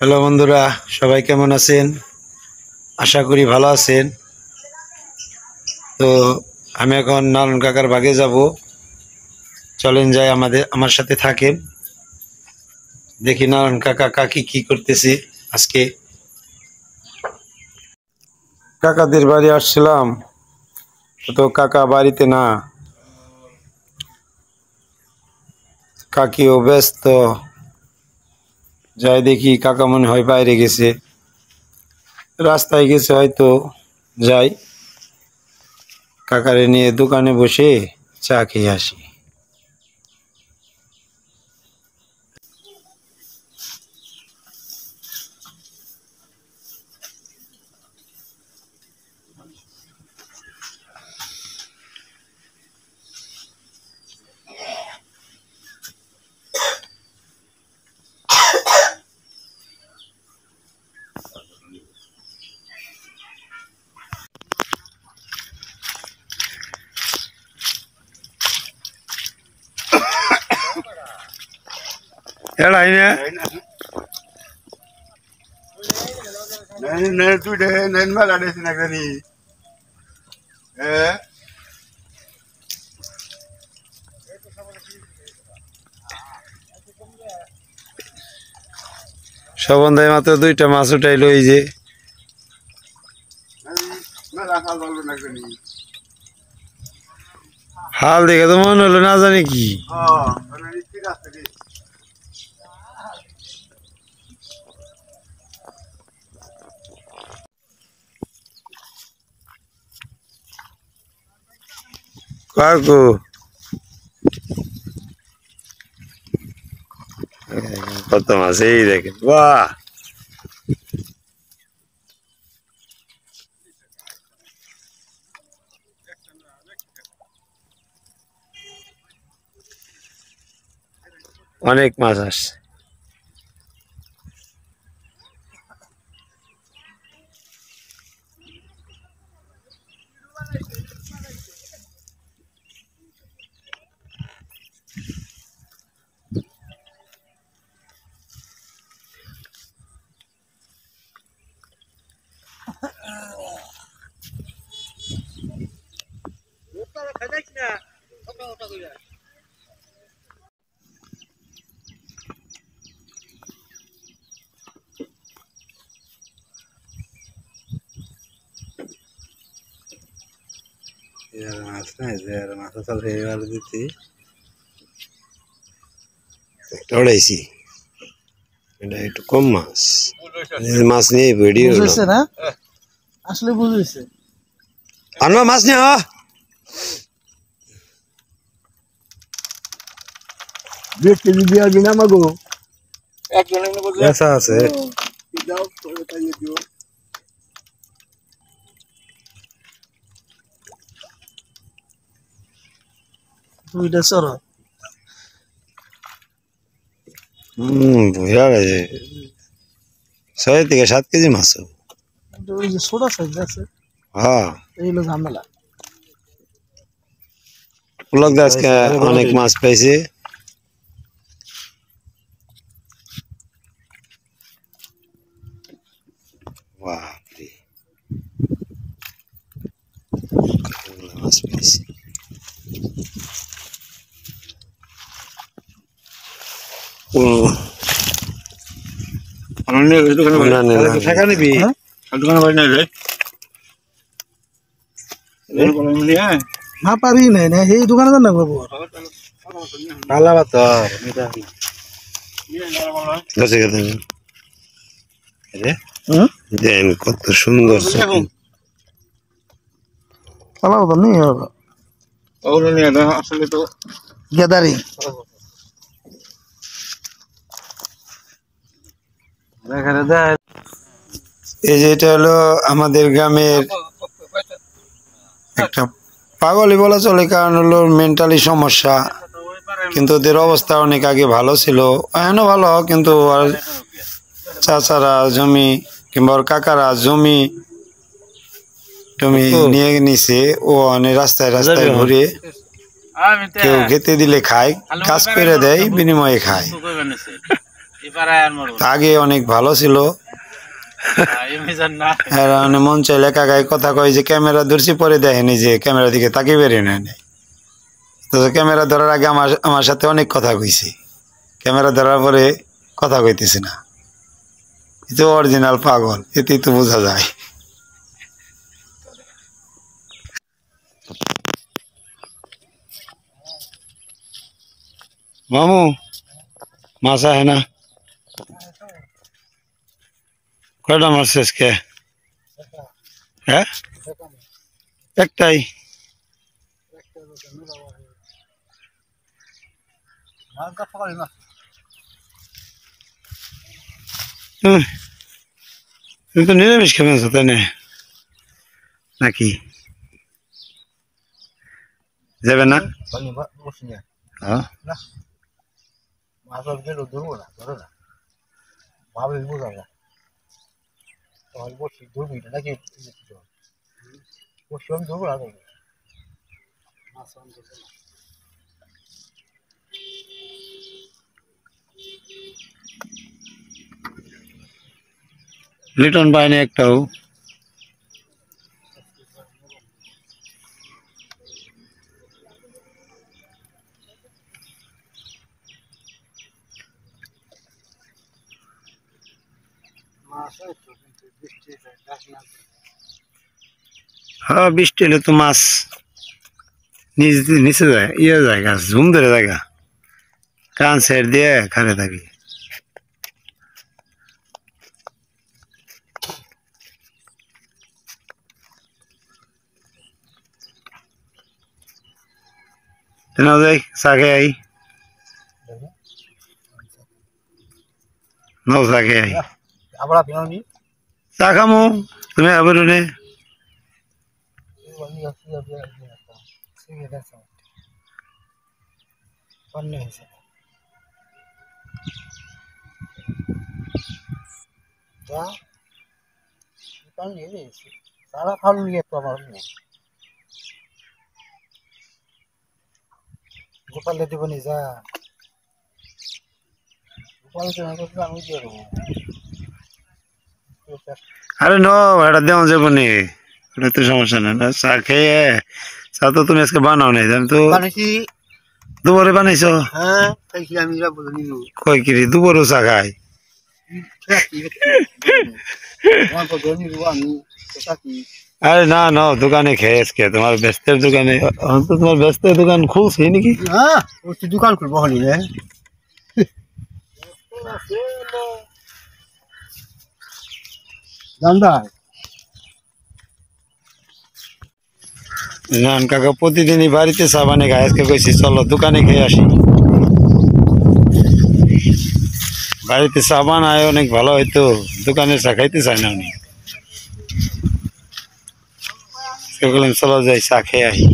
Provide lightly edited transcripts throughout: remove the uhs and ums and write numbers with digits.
Hello বন্ধুরা, সবাই কেমন আছেন? আশা করি ভালো আছেন। তো আমি এখন নারায়ণ কাকার বাগে যাব। চলেন যাই, আমার সাথে থাকেন। দেখি নারায়ণ কাকা কাকি কি করতেছে আজকে। কাকাদের বাড়ি আসছিলাম, তো কাকা বাড়িতে না, কাকিও ব্যস্ত। যাই দেখি, কাকা মনে হয় বাইরে গেছে, রাস্তায় গেছে হয়তো। যাই, কাকারে নিয়ে দোকানে বসে চা খেয়ে আসি। এড়াই না তুই মেলা দিস না জানি। সবন্ধায় মাত্র 2টা মাছ উঠাইল। এই যে হাল দেখে তো মনে হলো না জানি কি। কাকু কত মাছ, এই দেখেন, বাহ! অনেক মাছ আসছে। মাছ নাই, মাছ দিতে একটা উড়াইছি, এটা একটু কম মাছ। মাছ নিয়ে ভিডিও না আসলে বুঝেছে আনবা মাছ নিয়ে কেজি দিয়ে আসবি না মাগো আছে। দুইটা সরো বুঝা গেছে 6 থেকে 7 কেজি মাছ। ওই যে ছোট সাইজ আছে, হ্যাঁ, এই হলো ঝামেলা। পুলক আজকে অনেক মাছ পাইছে। বাপরে, মাছ পাইছে। টাকা নিবি? না পারি নাই না সেই দোকানে যান না বাবু পালা বাতর দেন কত সুন্দর পালা বাতর নেই আসলে তো গেদারি এই যে এটা হলো আমাদের গ্রামের একটা পাগলই বলা চলে, কারণ হলো মেন্টালি সমস্যা। কিন্তু ওদের অবস্থা অনেক আগে ভালো ছিল, এখনো ভালো, কিন্তু আর চাচারা জমি কিংবা ওর কাকারা জমি টমি নিয়ে নিছে। ও অনেক রাস্তায় রাস্তায় ঘুরে, কেউ খেতে দিলে খায়, কাজ করে দেয়, বিনিময়ে খায়। আগে অনেক ভালো ছিল। মানে মন চাইলে কাকাই কথা কয় যে ক্যামেরা ধরছি, পরে দেখেনি যে ক্যামেরা দিকে তাকে বেরিয়ে নেয় নাই। তো ক্যামেরা ধরার আগে আমার সাথে অনেক কথা কইছি, ক্যামেরা ধরার পরে কথা কইতেছি না। এটা অরিজিনাল পাগল, এতেই তো বোঝা যায়। মামু মাছ আহে না? কয়টা মাছ আজকে? হ্যাঁ, একটাই। তুমি তো নিরামিষ খেয়ে আছো তাই না, নাকি যাবে না? হ্যাঁ, লিটন পায়নি একটাও। হ্যাঁ, বৃষ্টি এলে তো মাছ নিচে যায়, ইয়ে জায়গা ঝুম ধরে জায়গা, কান সাইড দিয়ে খানে থাকি। যাই চা খেয়ে আই, নৌ চা খেয়ে আই। চা খামো, তুমি আবার গোপালে দিব নিজা গোপাল আমি দিয়ে দেবো। আরে নো, এটা দেওয়া যাবো নি, ওটা তো সমস্যা নেই। চা খেয়ে, চা তো তুমি আজকে বানাও নাই, আমি তো দুপুরে বানাইছো। হ্যাঁ, কই কিরি দুপুরও চা খাই? আরে না না, দোকানে খেয়ে আজকে তোমার ব্যস্তের দোকানে, তোমার ব্যস্তের দোকান খুলছি নাকি? হ্যাঁ, দোকান খুলবো হলি রে। না কাকা প্রতিদিনই বাড়িতে চা বানিয়ে খাই, আজকে কইছি চলো দোকানে খেয়ে আসি। বাড়িতে চা বানায় অনেক ভালো হয়তো, দোকানে চা খাইতে চায় না উনি। বললাম চলো যাই চা খেয়ে আসি।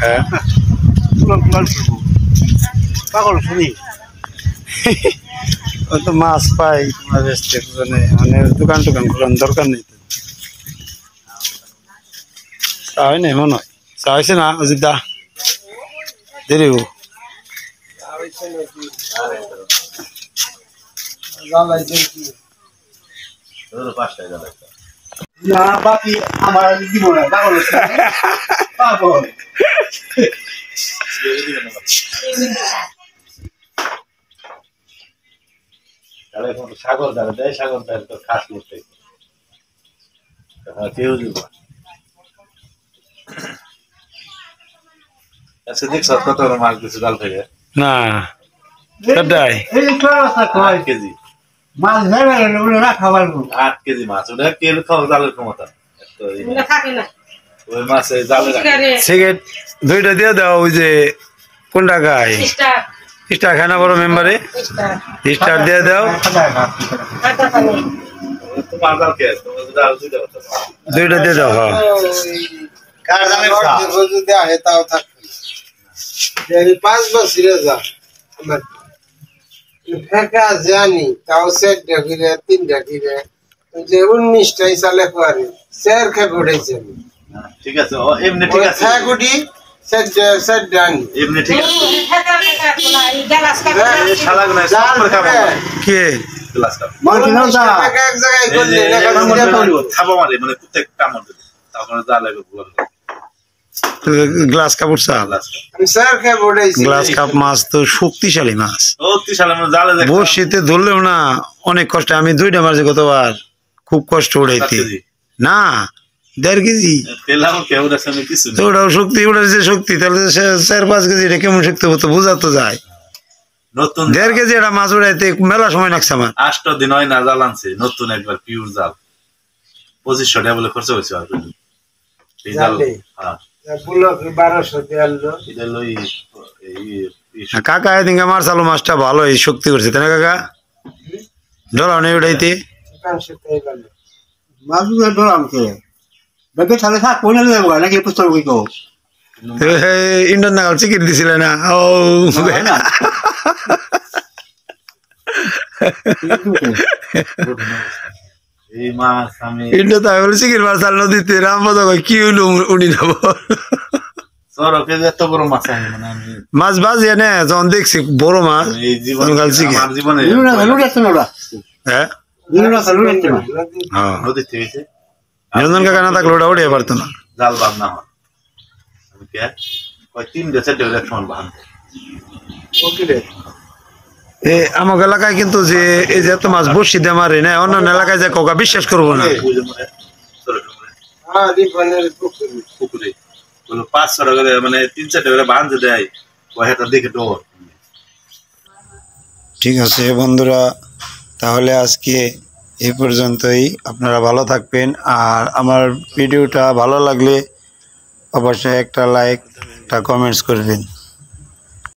হ্যাঁ, পাগল শুনি তো মাছ পাই তোমার ব্যস্তের জন্য, মানে দোকান টোকান খোলার দরকার নেই। চা হয় না মনে হয়, চা হয়েছে না অজিত দা? দেরি না, বাকি আমার দিব না, পাগল সাগর দ্বারা দেয়, সাগর দ্বারা তো খাস করতে কেউ দিব। আচ্ছা দেখছ কত মাছ দিচ্ছে জাল থেকে? না সেটাই 8 কেজি মাছ ধরে রাখা পারবো। 8 কেজি মাছ, ওটা কেউ খাওয়া জালের ক্ষমতা। ওই মাছ জালে সিগারেট দুইটা দিয়ে দাও, ওই যে কোনটা খায় স্টার খায় না বড় মেম্বারে, স্টার দিয়ে দাও তোমার জাল কে জাল দুইটা দিয়ে দাও। হ্যাঁ, কার জানে যদি আহে তাও থাকবে। 5 বছরে যা আমার ফেকা জানি তাও সেট ডাকিরে 3 ডাকিরে যে 19টাই সালে পারে স্যার কে ঘুরাইছে ঠিক আছে ও এমনি ঠিক আছে হ্যাঁ গুডি সেট ডান এমনি ঠিক আছে এই শালাগ না সব করে খাবো কে গ্লাস কাপ এক জায়গায় করলে খাবো মানে মানে প্রত্যেক কামড় দেবে তারপরে যা লাগবে বল গ্লাস কাপড় চাল গ্লাস কাপ আমি স্যার কে ঘুরাইছি গ্লাস কাপ মাছ তো শক্তিশালী মাছ ও তুই শালা মানে জালে দেখ বড়শিতে ধরলেও না অনেক কষ্ট আমি 2টা মারছি গতবার খুব কষ্ট উড়াইতে না 1.5 কেজি তেলাও কেউ দেখছে না কিছু তো ওটাও শক্তি ওটার যে শক্তি তাহলে 4-5 কেজি এটা কেমন শক্তি হতো বোঝা তো যায় নতুন 1.5 কেজি এটা মাছ উড়াইতে মেলা সময় লাগছে আমার 8 দিন হয় না জাল আনছে নতুন একবার পিওর জাল 2500 টাকা বলে খরচ হয়েছে আর এই জাল হ্যাঁ বলো কি 1200 দিয়ে আনলো এটা লই এই কাকা এদিকে আমার চালু মাছটা ভালো এই শক্তি করছে তাই না কাকা ডলাও নেই উড়াইতে 500 টাকা গেল মাছগুলো ধরামছে বেগে তাহলে থাক কোনে দেবো নাকি পুস্তক কইতো ইন্ডোর নাগাল চিকিট দিছিলে না ও এই মাছ আমি ইন্ডো তাই বলে চিকিট মাছ চাল নদীতে রামপদ কি হইলো উনি নেব সরকে এত বড় মাছ আমি মানে আমি মাছ বাজিয়ে নে যখন দেখছি বড় মাছ এই জীবন গাল চিকিট আমার জীবনে লুনা লুনা শোনা হ্যাঁ লুনা লুনা শোনা হ্যাঁ নদী থেকে নিরঞ্জন কাকা না থাকলে ওটা উড়িয়ে পারতো না জাল বাদ না হয় আমি কে কই 3-4 টাকা সমান বান ওকে রে আমার এলাকায় কিন্তু যে এই যে এত মাছ বসি দিয়ে মারে না অন্যান্য এলাকায় যে কাউকে বিশ্বাস করবো না হ্যাঁ রিফানের পুকুরে পুকুরে বলো 500 টাকা মানে 3-4 টাকা বাঁধতে দেয় ওই হাতে দেখে ডোর ঠিক আছে বন্ধুরা তাহলে আজকে এই পর্যন্তই আপনারা ভালো থাকবেন আর আমার ভিডিওটা ভালো লাগলে অবশ্যই একটা লাইক একটা কমেন্টস করবেন